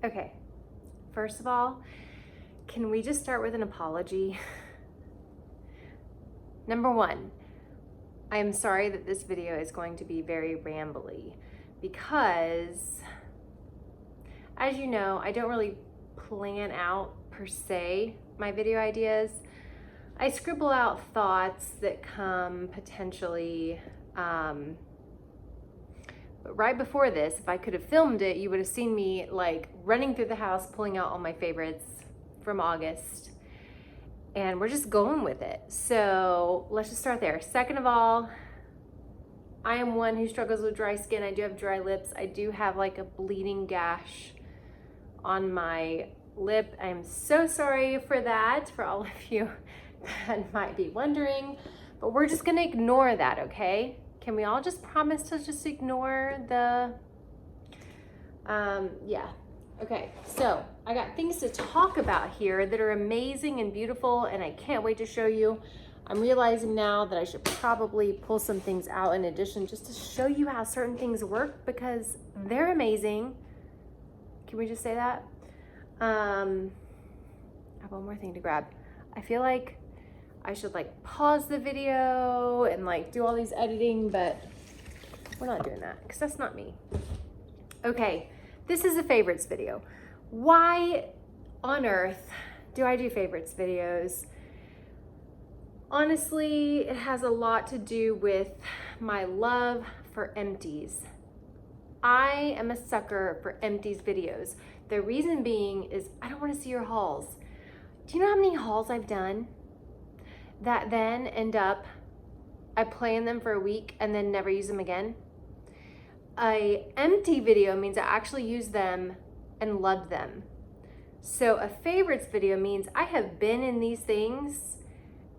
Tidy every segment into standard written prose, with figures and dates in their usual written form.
Okay, first of all, can we just start with an apology? Number one, I am sorry that this video is going to be very rambly because, as you know, I don't really plan out per se my video ideas. I scribble out thoughts that come potentially, but right before this, if I could have filmed it, you would have seen me like running through the house, pulling out all my favorites from August, and we're just going with it. So let's just start there. Second of all, I am one who struggles with dry skin. I do have dry lips. I do have like a bleeding gash on my lip. I'm so sorry for that, for all of you that might be wondering, but we're just gonna ignore that, okay? Can we all just promise to just ignore the, yeah. Okay, so I got things to talk about here that are amazing and beautiful, and I can't wait to show you. I'm realizing now that I should probably pull some things out in addition just to show you how certain things work because they're amazing. Can we just say that? I have one more thing to grab. I feel like I should like pause the video and like do all these editing, but we're not doing that because that's not me. Okay, this is a favorites video. Why on earth do I do favorites videos? Honestly, it has a lot to do with my love for empties. I am a sucker for empties videos. The reason being is I don't want to see your hauls. Do you know how many hauls I've done that then end up, I play in them for a week and then never use them again? A empty video means I actually use them and loved them. So a favorites video means I have been in these things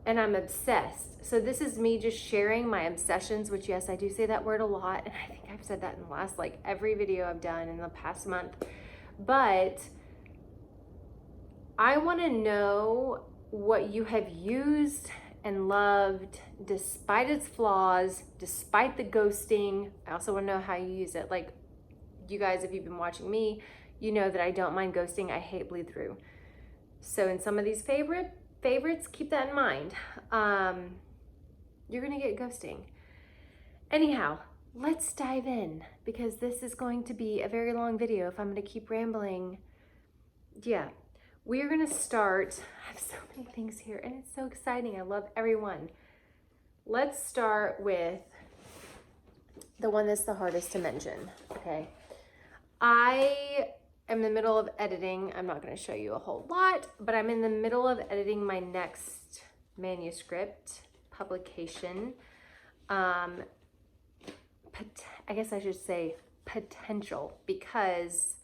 and I'm obsessed. So this is me just sharing my obsessions, which yes, I do say that word a lot. And I think I've said that in the last, like every video I've done in the past month. But I wanna know what you have used and loved despite its flaws, despite the ghosting. I also wanna know how you use it. Like you guys, if you've been watching me, you know that I don't mind ghosting. I hate bleed through. So in some of these favorites, keep that in mind. You're gonna get ghosting. Anyhow, let's dive in because this is going to be a very long video if I'm gonna keep rambling. Yeah, we're gonna start. I have so many things here and it's so exciting. I love everyone. Let's start with the one that's the hardest to mention, okay? I am in the middle of editing. I'm not going to show you a whole lot, but I'm in the middle of editing my next manuscript publication. I guess I should say potential because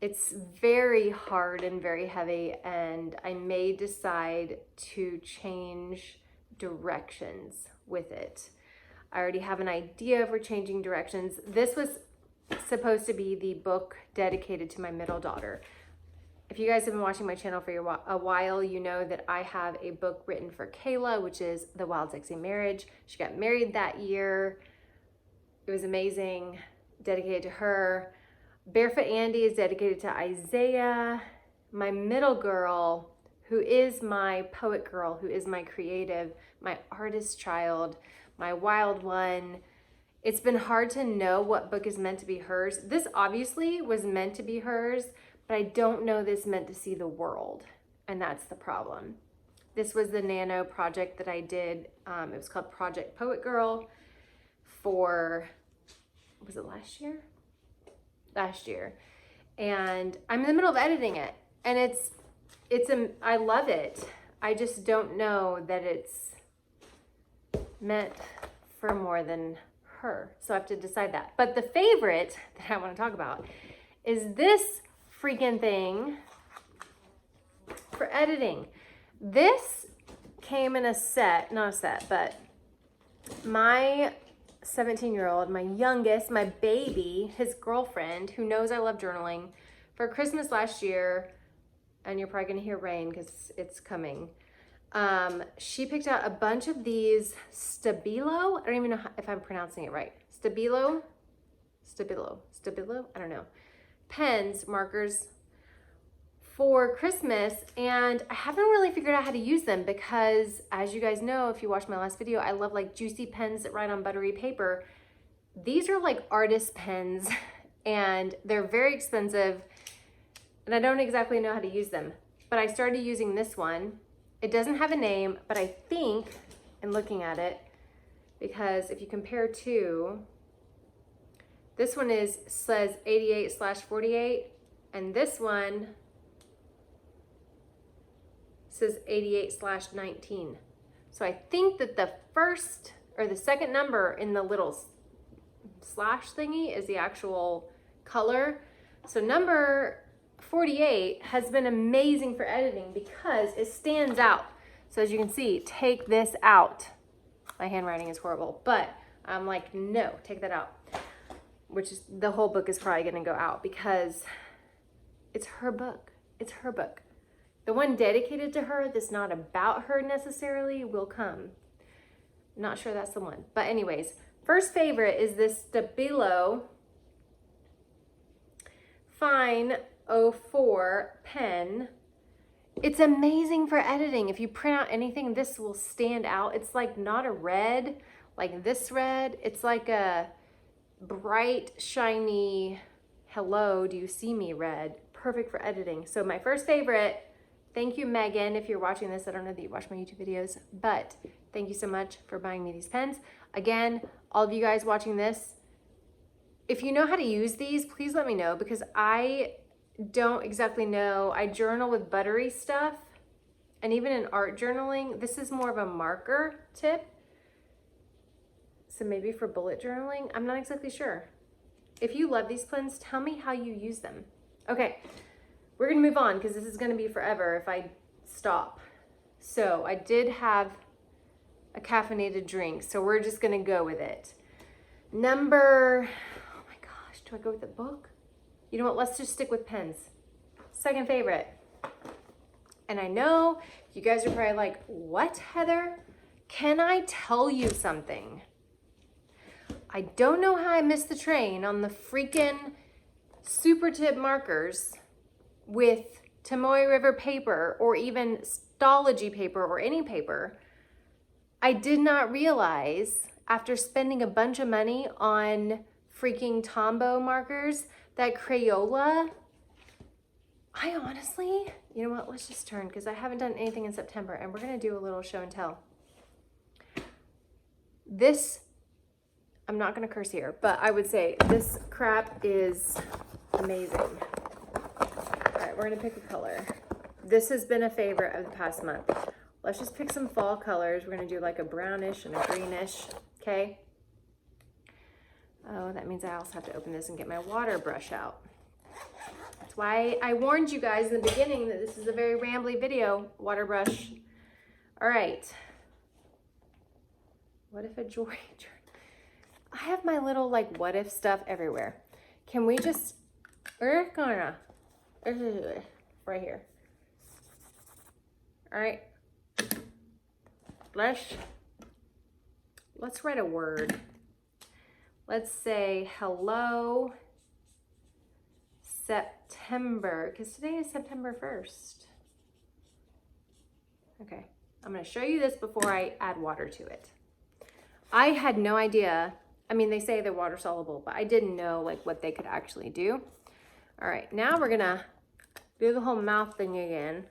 it's very hard and very heavy, and I may decide to change directions with it. I already have an idea for changing directions. This was supposed to be the book dedicated to my middle daughter. If you guys have been watching my channel for a while, you know that I have a book written for Kayla, which is The Wild Sexy Marriage. She got married that year. It was amazing, dedicated to her. Barefoot Andy is dedicated to Isaiah. My middle girl, who is my poet girl, who is my creative, my artist child, my wild one. It's been hard to know what book is meant to be hers. This obviously was meant to be hers, but I don't know this meant to see the world, and that's the problem. This was the nano project that I did. It was called Project Poet Girl for, was it last year? Last year. And I'm in the middle of editing it, and I love it. I just don't know that it's meant for more than her. So I have to decide that. But the favorite that I want to talk about is this freaking thing for editing. This came in a set, not a set, but my 17-year-old, my youngest, my baby, his girlfriend, who knows I love journaling, for Christmas last year, and you're probably gonna hear rain because it's coming, she picked out a bunch of these Stabilo. I don't even know if I'm pronouncing it right. Stabilo, I don't know. pens, markers for Christmas, and I haven't really figured out how to use them because, as you guys know, if you watched my last video, I love like juicy pens that write on buttery paper. These are like artist pens and they're very expensive and I don't exactly know how to use them, but I started using this one. It doesn't have a name, but I think, in looking at it, because if you compare to, this one says 88/48 and this one says 88/19. So I think that the first or the second number in the little slash thingy is the actual color. So number 48 has been amazing for editing because it stands out. So as you can see, take this out. My handwriting is horrible, but I'm like, no, take that out. Which is, the whole book is probably gonna go out because it's her book. It's her book. The one dedicated to her that's not about her necessarily will come. Not sure that's the one. But anyways, first favorite is this Stabilo Fine 04 pen. It's amazing for editing. If you print out anything, this will stand out. It's like not a red, like this red. It's like a bright, shiny, hello, do you see me red. Perfect for editing. So my first favorite, thank you, Megan, if you're watching this. I don't know that you watch my YouTube videos, but thank you so much for buying me these pens. Again, all of you guys watching this, if you know how to use these, please let me know because I don't exactly know. I journal with buttery stuff, and even in art journaling, this is more of a marker tip. So maybe for bullet journaling, I'm not exactly sure. If you love these pens, tell me how you use them. Okay. We're gonna move on because this is gonna be forever if I stop. So I did have a caffeinated drink, so we're just gonna go with it. Number, oh my gosh, do I go with the book? You know what, let's just stick with pens. Second favorite. And I know you guys are probably like, what, Heather? Can I tell you something? I don't know how I missed the train on the freaking super tip markers with Tomoe River paper or even Stology paper or any paper. I did not realize after spending a bunch of money on freaking Tombow markers that Crayola, I honestly, you know what, let's just turn because I haven't done anything in September and we're gonna do a little show and tell. This, I'm not gonna curse here, but I would say this crap is amazing. We're gonna pick a color. This has been a favorite of the past month. Let's just pick some fall colors. We're gonna do like a brownish and a greenish, okay? Oh, that means I also have to open this and get my water brush out. That's why I warned you guys in the beginning that this is a very rambly video, water brush. All right. What if a joy? I have my little like what if stuff everywhere. Can we just, we're gonna, right here. All right. Let's write a word. Let's say hello September, because today is September 1st. Okay, I'm gonna show you this before I add water to it. I had no idea. I mean, they say they're water soluble, but I didn't know like what they could actually do. All right, now we're gonna do the whole mouth thing again.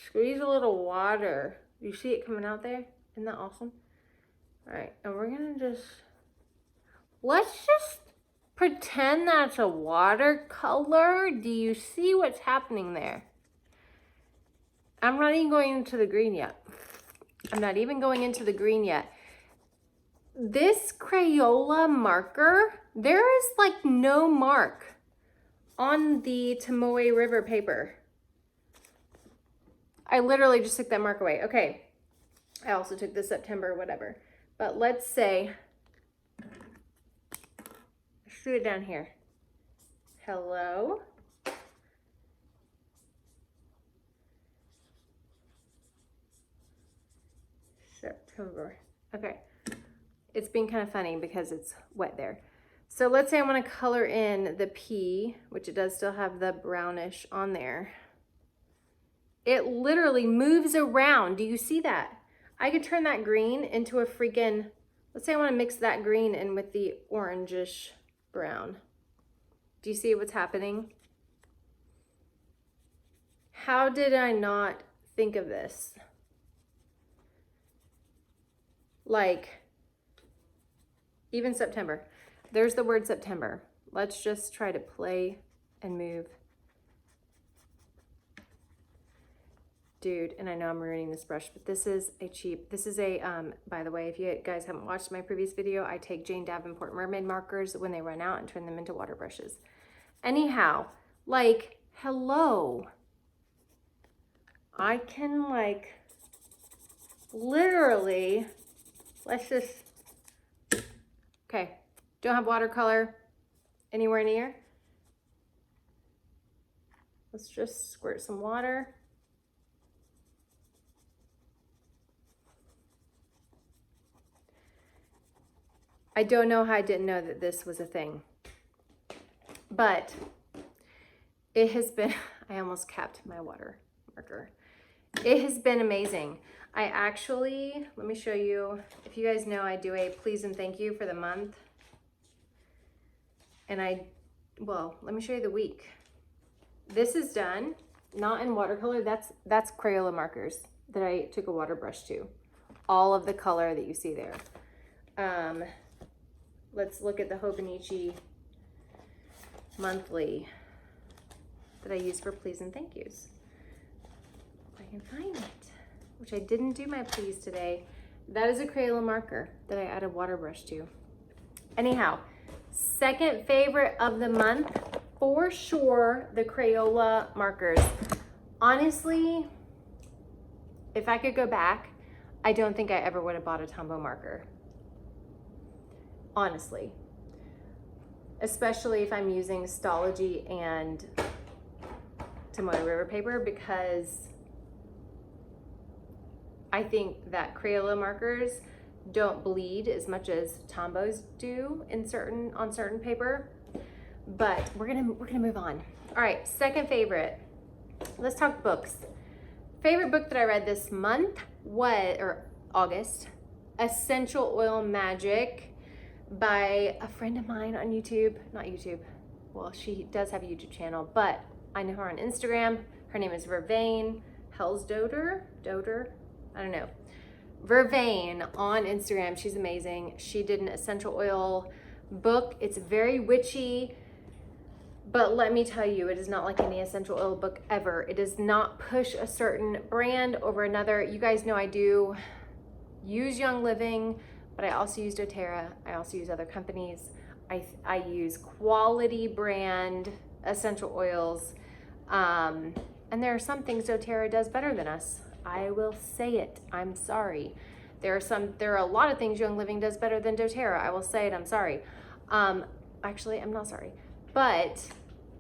Squeeze a little water. You see it coming out there? Isn't that awesome? All right, and we're gonna let's just pretend that's a watercolor. Do you see what's happening there? I'm not even going into the green yet. I'm not even going into the green yet. This Crayola marker, there is like no mark on the Tomoe River paper. I literally just took that mark away. Okay, I also took the September, whatever. But let's say, let's do it down here. Hello. September. Okay. It's been kind of funny because it's wet there. So let's say I want to color in the P, which it does still have the brownish on there. It literally moves around. Do you see that? I could turn that green into a freaking, let's say I want to mix that green in with the orangish brown. Do you see what's happening? How did I not think of this? Like, even September. There's the word September. Let's just try to play and move. Dude, and I know I'm ruining this brush, but this is a by the way, if you guys haven't watched my previous video, I take Jane Davenport mermaid markers when they run out and turn them into water brushes. Anyhow, like, hello. I can, like, literally, let's just, okay, don't have watercolor anywhere near. Let's just squirt some water. I don't know how I didn't know that this was a thing, but it has been, I almost capped my water marker. It has been amazing. I actually, let me show you, if you guys know, I do a please and thank you for the month. And well, let me show you the week. This is done, not in watercolor, that's Crayola markers that I took a water brush to. All of the color that you see there. Let's look at the Hobonichi monthly that I use for please and thank yous. If I can find it, which I didn't do my please today. That is a Crayola marker that I added water brush to. Anyhow, second favorite of the month, for sure, the Crayola markers. Honestly, if I could go back, I don't think I ever would have bought a Tombow marker. Honestly, especially if I'm using Stalogy and Tomoe River paper, because I think that Crayola markers don't bleed as much as Tombows do on certain paper. But we're gonna move on. All right, second favorite. Let's talk books. Favorite book that I read this month or August, Essential Oil Magic by a friend of mine on YouTube. Not YouTube. Well, she does have a YouTube channel, but I know her on Instagram. Her name is Vervain Helsdoder. I don't know. Vervain on Instagram. She's amazing. She did an essential oil book. It's very witchy, but let me tell you, it is not like any essential oil book ever. It does not push a certain brand over another. You guys know I do use Young Living, but I also use doTERRA. I also use other companies. I use quality brand essential oils. And there are some things doTERRA does better than us. I will say it. I'm sorry. There are a lot of things Young Living does better than doTERRA. I will say it. I'm sorry. Actually, I'm not sorry. But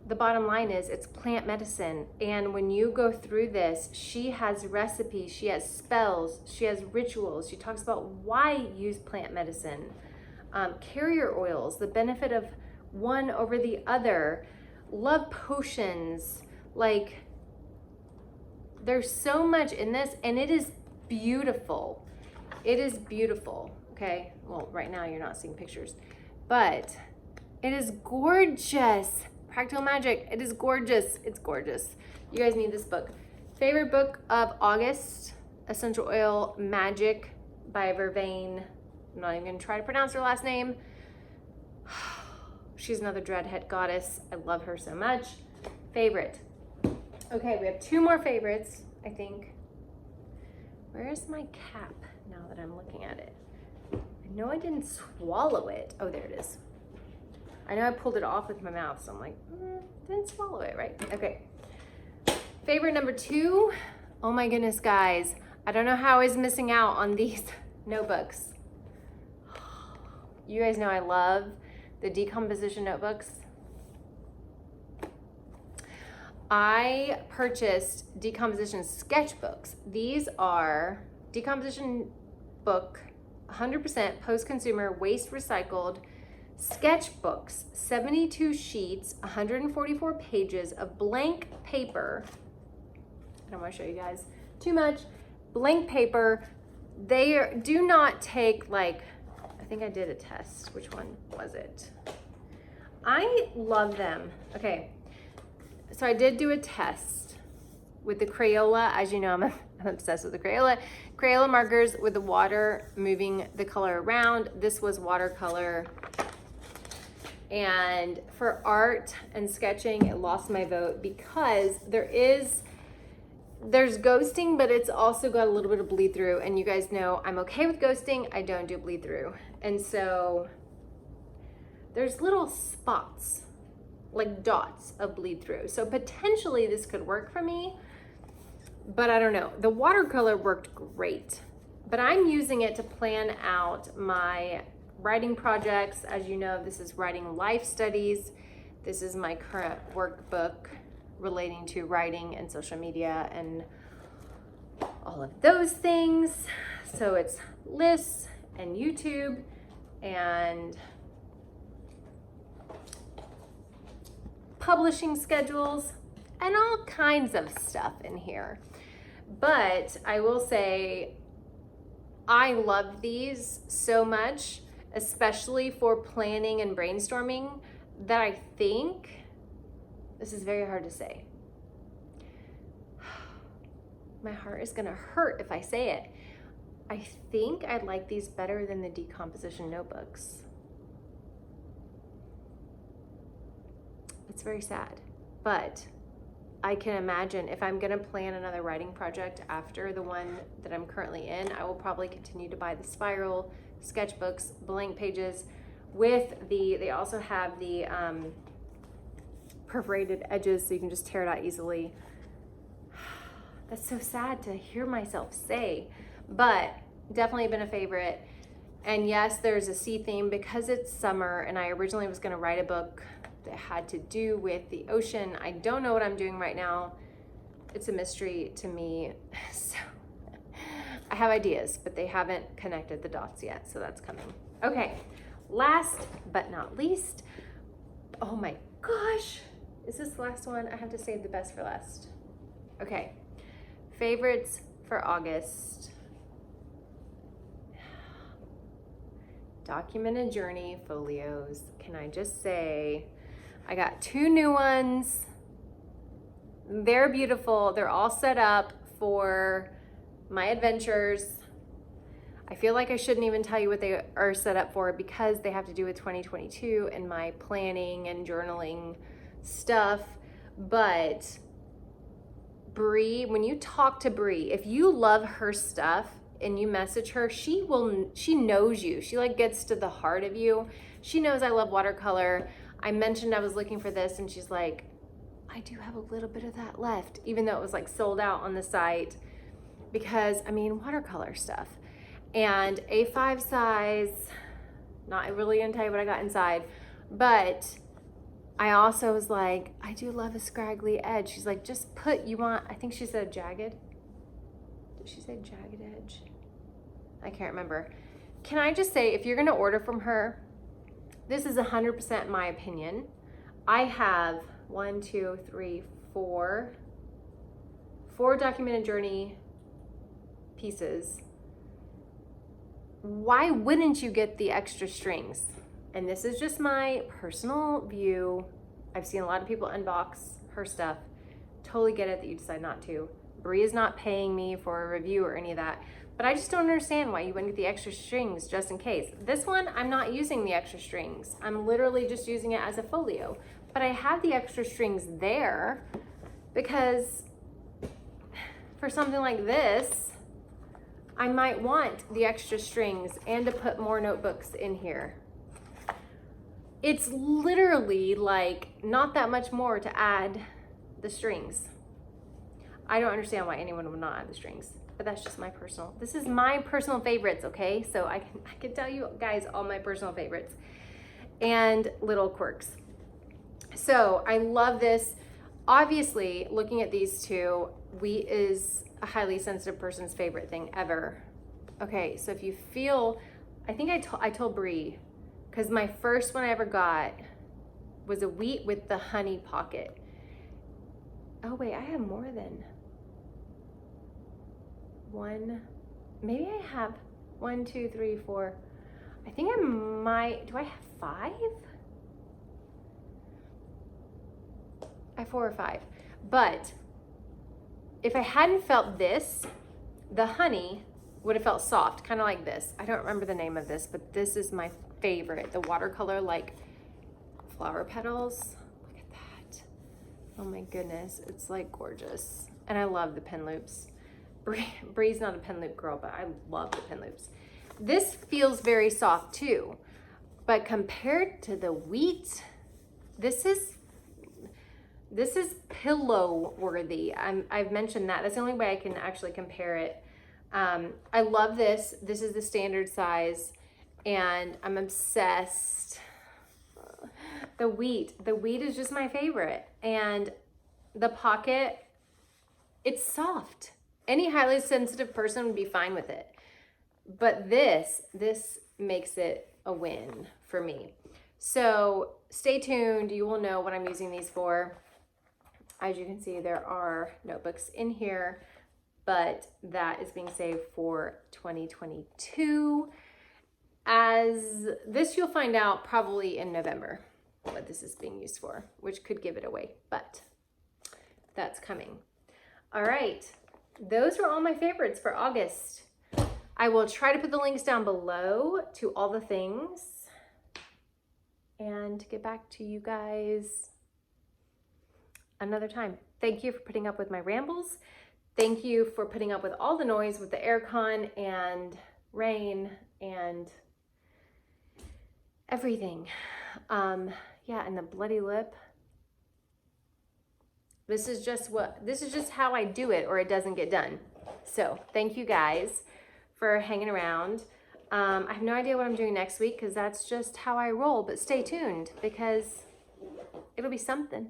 the bottom line is it's plant medicine. And when you go through this, she has recipes, she has spells, she has rituals. She talks about why use plant medicine. Carrier oils, the benefit of one over the other. Love potions. Like, there's so much in this, and it is beautiful. It is beautiful, okay? Well, right now you're not seeing pictures, but it is gorgeous. Practical Magic, it is gorgeous. It's gorgeous. You guys need this book. Favorite book of August, Essential Oil Magic by Vervain. I'm not even gonna try to pronounce her last name. She's another dreadhead goddess. I love her so much. Favorite. Okay, we have two more favorites, I think. Where's my cap now that I'm looking at it? I know I didn't swallow it. Oh, there it is. I know I pulled it off with my mouth, so I'm like, didn't swallow it, right? Okay. Favorite number 2. Oh my goodness, guys. I don't know how I was missing out on these notebooks. You guys know I love the decomposition notebooks. I purchased decomposition sketchbooks. These are decomposition book, 100% post-consumer, waste recycled sketchbooks, 72 sheets, 144 pages of blank paper. I don't want to show you guys too much. Blank paper. They do not take, like, I think I did a test. Which one was it? I love them. Okay, so I did do a test with the Crayola. As you know, I'm obsessed with the Crayola. Crayola markers with the water, moving the color around. This was watercolor. And for art and sketching, it lost my vote because there's ghosting, but it's also got a little bit of bleed through. And you guys know I'm okay with ghosting. I don't do bleed through. And so there's little spots, like dots of bleed through. So potentially this could work for me, but I don't know. The watercolor worked great, but I'm using it to plan out my writing projects. As you know, this is writing life studies. This is my current workbook relating to writing and social media and all of those things. So it's lists and YouTube and publishing schedules and all kinds of stuff in here. But I will say I love these so much, especially for planning and brainstorming, that I think, this is very hard to say. My heart is gonna hurt if I say it. I think I like these better than the decomposition notebooks. It's very sad, but I can imagine if I'm gonna plan another writing project after the one that I'm currently in, I will probably continue to buy the spiral sketchbooks, blank pages with they also have the perforated edges so you can just tear it out easily. That's so sad to hear myself say, but definitely been a favorite. And yes, there's a sea theme because it's summer and I originally was gonna write a book that had to do with the ocean. I don't know what I'm doing right now. It's a mystery to me. So I have ideas, but they haven't connected the dots yet, so that's coming. Okay, last but not least, oh my gosh, is this the last one? I have to save the best for last. Okay, favorites for August. Documented Journey folios. Can I just say, I got 2 new ones. They're beautiful. They're all set up for my adventures. I feel like I shouldn't even tell you what they are set up for because they have to do with 2022 and my planning and journaling stuff. But Bree, when you talk to Bree, if you love her stuff and you message her, she knows you. She like gets to the heart of you. She knows I love watercolor. I mentioned I was looking for this and she's like, I do have a little bit of that left, even though it was like sold out on the site because I mean, watercolor stuff. And A5 size, not really gonna tell you what I got inside, but I also was like, I do love a scraggly edge. She's like, just put, you want, I think she said jagged. Did she say jagged edge? I can't remember. Can I just say, if you're gonna order from her, this is 100% my opinion. I have 4 Documented Journey pieces. Why wouldn't you get the extra strings? And this is just my personal view. I've seen a lot of people unbox her stuff. Totally get it that you decide not to. Bree is not paying me for a review or any of that, but I just don't understand why you wouldn't get the extra strings just in case. This one, I'm not using the extra strings. I'm literally just using it as a folio, but I have the extra strings there because for something like this, I might want the extra strings and to put more notebooks in here. It's literally like not that much more to add the strings. I don't understand why anyone would not add the strings, but that's just my personal, this is my personal favorites, okay? So I can tell you guys all my personal favorites and little quirks. So I love this. Obviously, looking at these two, wheat is a highly sensitive person's favorite thing ever. Okay, so if you feel, I think I told Bree because my first one I ever got was a wheat with the honey pocket. Oh wait, I have more than one. Maybe I have 1, 2, 3, 4. I think I might, do I have 5? I have 4 or 5. But if I hadn't felt this, the honey would have felt soft, kind of like this. I don't remember the name of this, but this is my favorite. The watercolor, like flower petals. Look at that. Oh my goodness, it's like gorgeous. And I love the pin loops. Bree's not a pin loop girl, but I love the pin loops. This feels very soft too, but compared to the wheat, this is pillow worthy. I've mentioned that. That's the only way I can actually compare it. I love this. This is the standard size, and I'm obsessed. The wheat is just my favorite. And the pocket, it's soft. Any highly sensitive person would be fine with it. But this makes it a win for me. So stay tuned. You will know what I'm using these for. As you can see, there are notebooks in here, but that is being saved for 2022. As this, you'll find out probably in November what this is being used for, which could give it away, but that's coming. All right, those are all my favorites for August. I will try to put the links down below to all the things and get back to you guys another time. Thank you for putting up with my rambles. Thank you for putting up with all the noise with the aircon and rain and everything. Yeah, and the bloody lip. This is just how I do it, or it doesn't get done. So thank you guys for hanging around. I have no idea what I'm doing next week because that's just how I roll, but stay tuned because it'll be something.